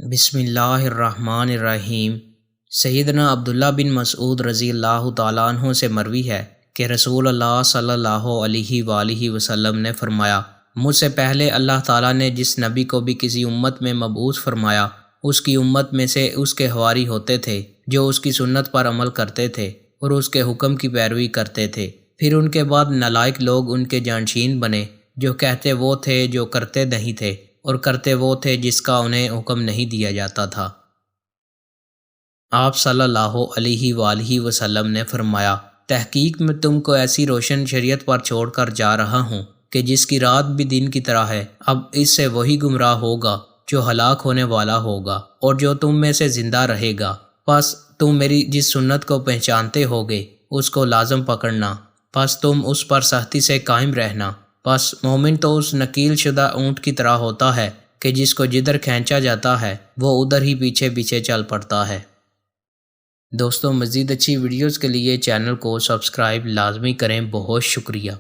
بسم اللہ الرحمن الرحیم۔ سیدنا عبداللہ بن مسعود رضی اللہ تعالیٰ عنہ سے مروی ہے کہ رسول اللہ صلی اللہ علیہ وآلہ وسلم نے فرمایا، مجھ سے پہلے اللہ تعالیٰ نے جس نبی کو بھی کسی امت میں مبعوث فرمایا، اس کی امت میں سے اس کے حواری ہوتے تھے جو اس کی سنت پر عمل کرتے تھے اور اس کے حکم کی پیروی کرتے تھے۔ پھر ان کے بعد نالائق لوگ ان کے جانشین بنے، جو کہتے وہ تھے جو کرتے نہیں تھے، اور کرتے وہ تھے جس کا انہیں حکم نہیں دیا جاتا تھا۔ آپ صلی اللہ علیہ وآلہ وسلم نے فرمایا، تحقیق میں تم کو ایسی روشن شریعت پر چھوڑ کر جا رہا ہوں کہ جس کی رات بھی دن کی طرح ہے۔ اب اس سے وہی گمراہ ہوگا جو ہلاک ہونے والا ہوگا، اور جو تم میں سے زندہ رہے گا۔ پس تم میری جس سنت کو پہچانتے ہوگے اس کو لازم پکڑنا، پس تم اس پر سختی سے قائم رہنا۔ پس مومن تو اس نکیل شدہ اونٹ کی طرح ہوتا ہے کہ جس کو جدھر کھینچا جاتا ہے وہ ادھر ہی پیچھے پیچھے چل پڑتا ہے۔ دوستو، مزید اچھی ویڈیوز کے لیے چینل کو سبسکرائب لازمی کریں۔ بہت شکریہ۔